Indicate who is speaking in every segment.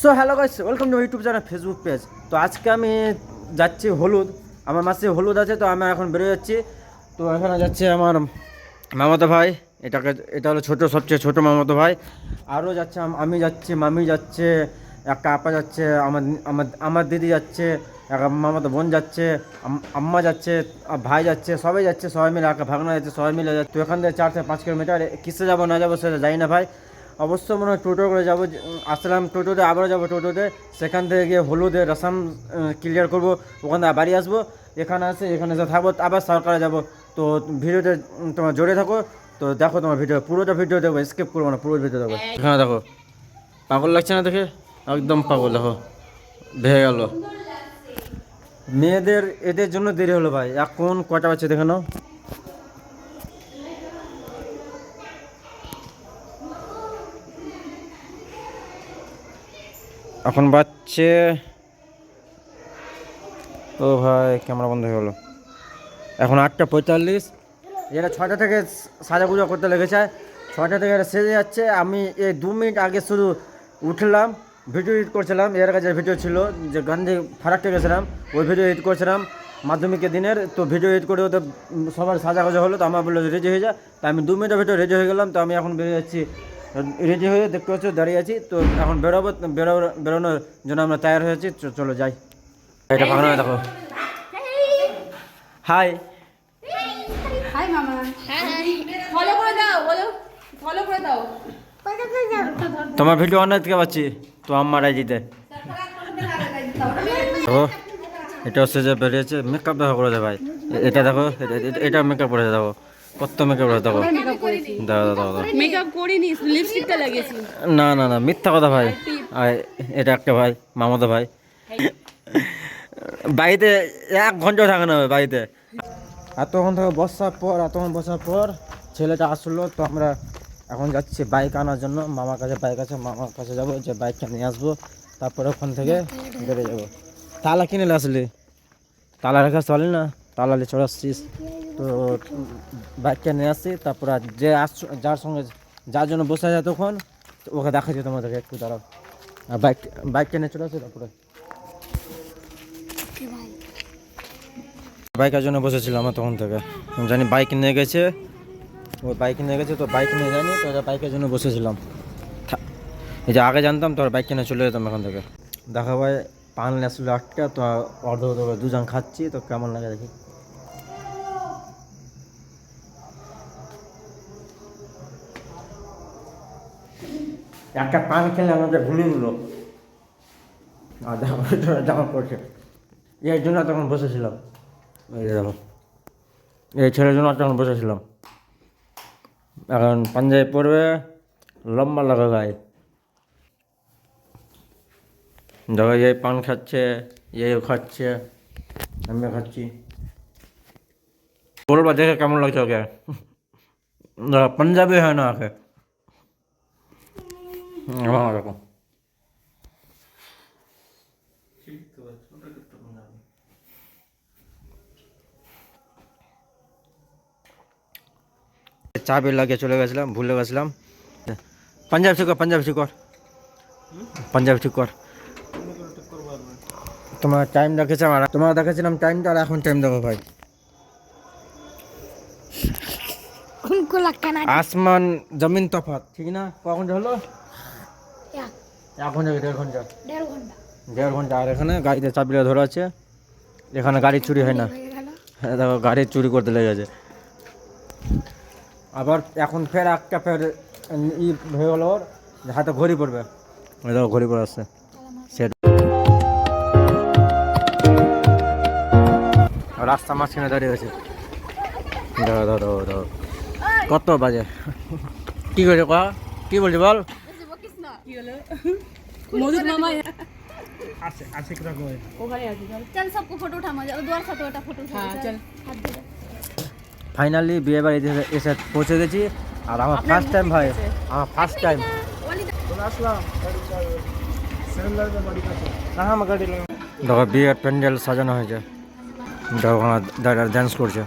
Speaker 1: So hello guys, welcome to YouTube channel, Facebook page. তো আজকে আমি যাচ্ছি হলুদ, আমার মাসে হলুদ আছে, তো আমি এখন বেরোয় যাচ্ছি। তো এখানে যাচ্ছে আমার মামাতো ভাই, এটা হলো ছোটো, সবচেয়ে ছোটো মামাতো ভাই। আরও যাচ্ছে, আমি যাচ্ছি, মামি যাচ্ছে, একটা আপা যাচ্ছে, আমার আমার আমার দিদি যাচ্ছে, একটা মামাতো বোন যাচ্ছে, আম্মা যাচ্ছে, ভাই যাচ্ছে, সবাই যাচ্ছে, সবাই মিলে একটা ভাগনা যাচ্ছে, সবাই মিলে যাচ্ছে। তো এখান থেকে 4 থেকে 5 কিলোমিটার, কিসে যাবো না যাবো সেটা জানি না ভাই। অবশ্য মনে হয় টোটো করে যাবো, আসলাম টোটোতে, আবারও যাবো টোটোতে, সেখান থেকে গিয়ে হলুদে রাসাম ক্লিয়ার করবো, ওখান থেকে বাড়ি আসবো, এখানে এসে থাকবো, আবার সরকারে যাবো। তো ভিডিওতে তোমার জড়িয়ে থাকো, তো দেখো তোমার পুরোটা ভিডিও দেখো, স্কিপ করবো না, পুরো ভিডিও দেখো। এখানে দেখো, পাগল লাগছে না দেখে? একদম পাগল, দেখো ভেঙে গেল। মেয়েদের এদের জন্য দেরি হলো ভাই। এখন কটা বাজছে দেখে নাও। এখন বাজছে, ও ভাই ক্যামেরা বন্ধ হয়ে গেলো। এখন 8টা 45। এরা 6টা থেকে সাজা পুজো করতে লেগেছে, 6টা থেকে এরা সেজে যাচ্ছে। আমি এই 2 মিনিট আগে শুধু উঠলাম, ভিডিও এডিট করছিলাম। এর কাছে ভিডিও ছিল যে গান্ধী ফারাকটা গেছিলাম, ওই ভিডিও এডিট করছিলাম মাধ্যমিকের দিনের। তো ভিডিও এডিট করে ওদের সবার সাজা গোজা হলো, তো আমার বললো রেডি হয়ে যায়। তো আমি 2 মিনিটের ভিডিও রেডি হয়ে গেলাম। তো আমি এখন বেরিয়ে যাচ্ছি, রেডি হয়ে দেখতে পাচ্ছি দাঁড়িয়ে আছি। তো এখন বেরোনোর জন্য আমরা তৈরি হয়েছি, চলো যাই। এটা ভাঙা দেখো। হাই
Speaker 2: হাই মামা, ফলো করে দাও, বলো ফলো করে দাও।
Speaker 1: তোমার ভিডিও অনেক থেকে পাচ্ছি, তো আমার আইজিতে। ও এটা হচ্ছে যে বেরিয়েছে, মেকআপ দেখা করে দে ভাই। এটা দেখো, এটা মেকআপ করে দেখো, কত মেকআপ করে দেখো। দাও দাও দাও।
Speaker 2: মেকআপ করিনি, লিপস্টিকটা লাগিয়েছি।
Speaker 1: না না না, মিথ্যা কথা ভাই। এটা একটা ভাই, মামাতো ভাই। বাড়িতে 1 ঘন্টা থাকে না বাড়িতে। এতক্ষণ বসার পর ছেলেটা আসলো। তো আমরা এখন যাচ্ছি বাইক আনার জন্য। মামার কাছে বাইক আছে, মামার কাছে যাবো, যে বাইকটা নিয়ে আসবো। তারপরে ওখান থেকে বেরিয়ে যাবো। তালা কিনে আসলি, তালা রেখা চলে না, তালা নিয়ে চলে আসছিস। তো বাইকটা নিয়ে আসছি, তারপর যার জন্য বসে যায় তখন ওকে দেখাচ্ছি তোমাদেরকে, একটু দাঁড়াও। আর বাইকটা নিয়ে চলে আসছি। তারপরে বাইকের জন্য বসেছিলাম আমার তখন থেকে, জানি বাইক নিয়ে গেছে, ওই বাইক নিয়ে গেছে, তো বাইক নিয়ে যায়নি, তো বাইকের জন্য বসেছিলাম। এই যে আগে জানতাম তো বাইক কিনে চলে যেতাম এখান থেকে। দেখা ভাই পান আসলো 8টা, তো অর্ধ দুজন খাচ্ছি, তো কেমন লাগে দেখি। একটা পান খেলে আমাদের ভুলে নিল, আর জামা পড়ছে, এর জন্য তখন বসেছিলাম। এই দেখো, এই ছেলের জন্য তখন বসেছিলাম। এখন পাঞ্জাবি পরবে, লম্বা লাগা গায়ে। দেখো এই পান খাচ্ছে, এই খাচ্ছে, আমিও খাচ্ছি। বলবা দেখে কেমন লাগছে ওকে। পাঞ্জাবি হয় না ওকে, এরকম। চাবি লাগিয়ে চলে গেছিলাম, ভুলে গেছিলাম। পাঞ্জাবি ঠিক কর, পাঞ্জাবি ঠিক কর। তোমার টাইম দেখেছিলাম, আর তোমার দেখেছিলাম টাইমটা, আর এখন টাইম দেখো ভাই। আসমান জমিন তফাৎ, ঠিক না? কখন হলো? এখন 1.5 ঘন্টা, 1.5 ঘন্টা। আর এখানে গাড়িতে চাবিটা ধরে আছে, এখানে গাড়ি চুরি হয় না। হ্যাঁ দেখো, গাড়ি চুরি করতে লেগেছে। আবার এখন ফের হয়ে গেল, ওর হাতে ঘড়ি পড়বে, দেখো ঘড়ি পড়ে আসছে। রাস্তা মাঝখানে দাঁড়িয়ে গেছে। ধরো কত বাজে? কি করছে কা? কি বলছে বল?
Speaker 2: কি হলো? মধুর মামা
Speaker 1: আছে কি রকম?
Speaker 2: ওখানে আছে, চল सबको फोटो उठा, मजा द्वार साथ ওটা ফটো উঠা। হ্যাঁ চল, হাত ধরে।
Speaker 1: ফাইনালি বিয়ে বাড়িতে এসে পৌঁছে গেছি। আর আমার ফার্স্ট টাইম ভাই, আমার ফার্স্ট টাইম। দেখো বিয়ের প্যান্ডেল সাজানো হয়েছে, দেখো দাদা ডান্স করছে।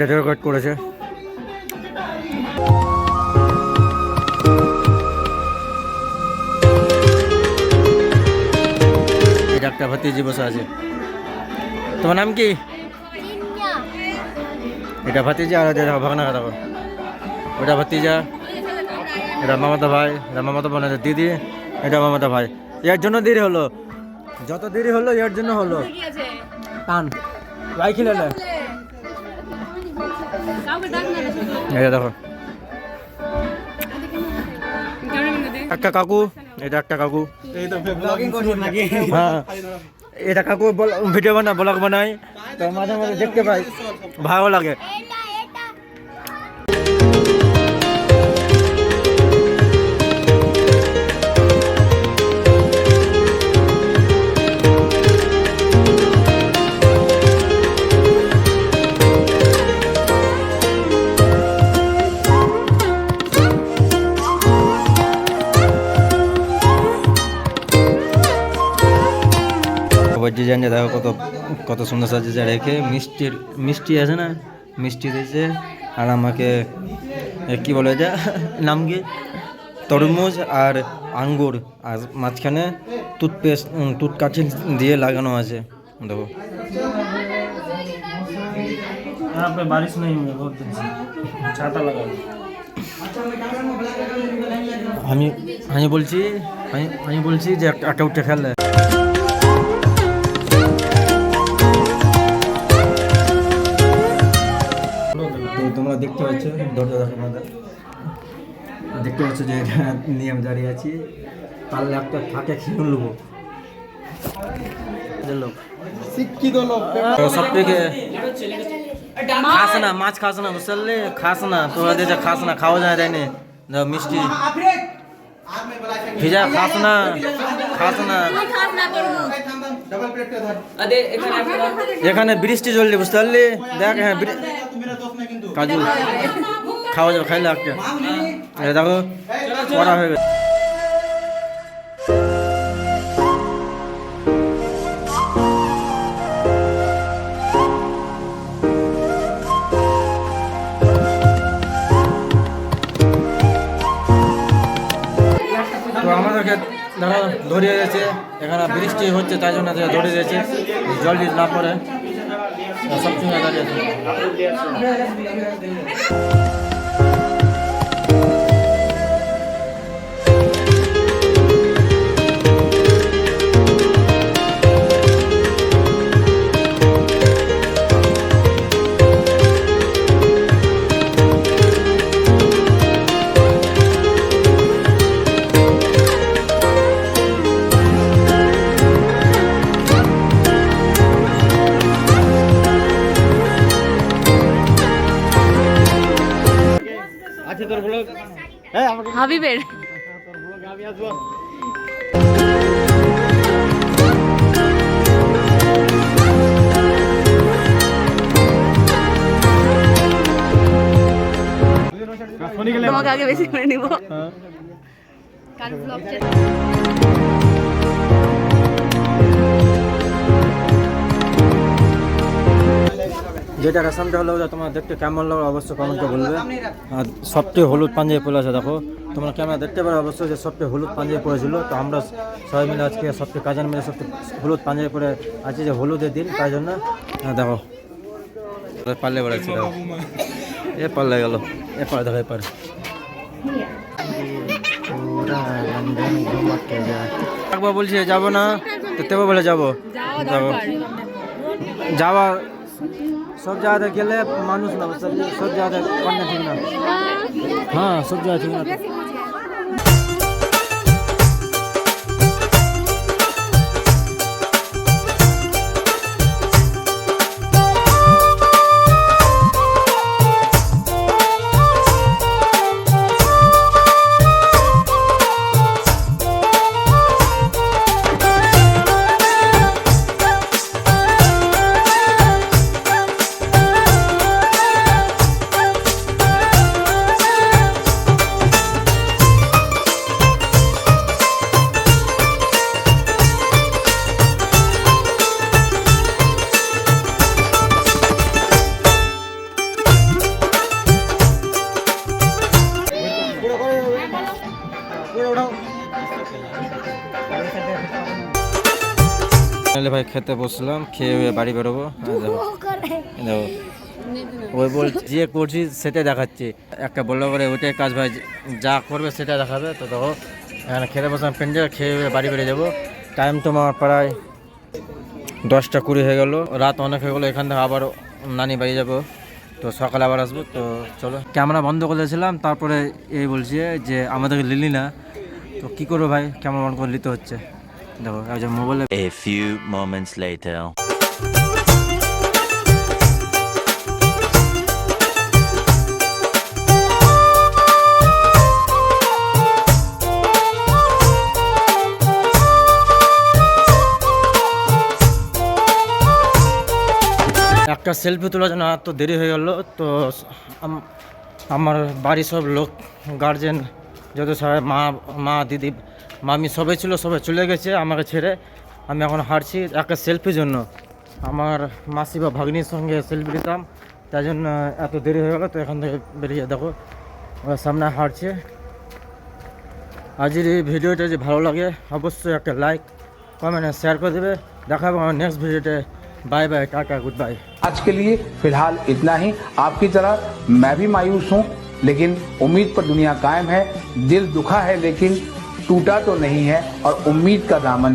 Speaker 1: এটা রেকর্ড করেছে। এটা একটা ভাতিজি বসে আছে। তোমার নাম কি? এটা ভাতিজা আর এটা ভাগনা দেখো, ওটা ভাতিজা, এটা মামাতো ভাই, এটা মামাতো বোন, এটা দিদি, এটা মামাতো ভাই। এর জন্য দেরি হলো, যত দেরি হলো এর জন্য হলো। পান ভাই খেলে এটা দেখো একটা কাকু, এটা একটা কাকু। হ্যাঁ এটা কাকু ভিডিও বানায়, ব্লগ বানায়, তো মাঝে মাঝে দেখতে পাই, ভালো লাগে। ডিজাইন দেখো কত কত সুন্দর সাজিয়েছে, রেখে মিষ্টি আছে না, মিষ্টি দিয়েছে। আর আমাকে কি বলে এটা নাম কি, তরমুজ আর আঙ্গুর, আর মাঝখানে টুথপেস্ট টুথকাঠি দিয়ে লাগানো আছে। দেখো বারিশ নেই, ছাতা লাগানো। আমি বলছি যে একটা উঠে খেলে। তোমরা দেখতে পাচ্ছ, দরজা দেখো, দেখতে পাচ্ছ যে এটা নিয়ম দাঁড়িয়ে আছি, পারলে একটা থাকে খেয়ে নেবো। শিক্ষিত লোক সব থেকে খাস না, মাছ খাস না, বুঝলি, খাস না, তোরা দিয়ে খাস না, খাওয়া যায় তাই না, মিষ্টি ভিজা খাস না, এখানে বৃষ্টি চলছে, বুঝতে পারলি, দেখ হ্যাঁ কাজু খাওয়া যাবে, খাইলে একটা দেখো পড়া হয়ে গেছে। তো আমাদেরকে ধরো ধরিয়ে দিয়েছে, এখানে বৃষ্টি হচ্ছে তাই জন্য ধরিয়ে দিয়েছে, জল যদি না পড়ে সব সময় দাঁড়িয়ে আছে।
Speaker 2: হাবিবের তোমাকে আগে বেশি করে নিব।
Speaker 1: যেটা রেশমটা হলো তোমার দেখতে কেমন লাগলো অবশ্যই কমেন্টে বলবে। আর সবটি হলুদ পাঞ্জাবি পরে আছে, দেখো তোমরা ক্যামেরা দেখতে পারো অবশ্যই যে সবটি হলুদ পাঞ্জাবি পরেছিল। তো আমরা সবাই মিলে আজকে সবটি কাজের মিলে সবটি হলুদ পাঞ্জাবি পরে আছি, যে হলুদের দিন তাই জন্য। দেখো পাল্লে বেড়াচ্ছে, দেখো এ পাল্লে গেল, এপারে দেখো এপারে একবার বলছি যাবো না, তো তেবো বলে যাবো, দেখো যাওয়া সব জায়গাতে গেলে মানুষ না, সব জায়গাতে কন্যা ঠিক না, হ্যাঁ সব জায়গা ঠিক না। ফাইনালি ভাই খেতে বসলাম, খেয়ে হয়ে বাড়ি বেরোবো। দেখো দেখো ওই বল যে করছি সেটাই দেখাচ্ছি, একটা বললো পরে ওইটাই কাজ ভাই, যা করবে সেটা দেখাবে। তো দেখো এখানে খেতে বসলাম পেন্ডে, খেয়ে হয়ে বাড়ি বেরিয়ে যাবো। টাইম তোমার প্রায় 10টা 20 হয়ে গেলো, রাত অনেক হয়ে গেলো। এখান থেকে আবার নানি বাড়ি যাবো, তো সকালে আবার আসবো। তো চলো, ক্যামেরা বন্ধ করে দিয়েছিলাম, তারপরে এই বলছে যে আমাদেরকে লিলি না। তো কী করবো ভাই, ক্যামেরা বন্ধ করে নিতে হচ্ছে। দেখো একজন মোবাইলে।
Speaker 3: A few moments later.
Speaker 1: একটা সেলফি তোলার জন্য এত দেরি হয়ে গেল। তো আমার বাড়ির সব লোক, গার্জেন যত সবাই, মা দিদি মামি সবাই ছিল, সবাই চলে গেছে আমাকে ছেড়ে। আমি এখন হাঁটছি একটা সেলফির জন্য। আমার মাসি বা ভাগ্নির সঙ্গে সেলফি নিতাম, তাই জন্য এত দেরি হয়ে গেল। তো এখান থেকে বেরিয়ে দেখো ওরা সামনে হাঁটছে। আজকের এই ভিডিওটা যদি ভালো লাগে অবশ্যই একটা লাইক কমেন্ট আর শেয়ার করে দেবে। দেখা হবে আমার নেক্সট ভিডিওতে। Bye bye, tata, good bye.
Speaker 4: आज के लिए फिलहाल इतना ही। आपकी तरह मैं भी मायूस हूं, लेकिन उम्मीद पर दुनिया कायम है। दिल दुखा है लेकिन टूटा तो नहीं है, और उम्मीद का दामन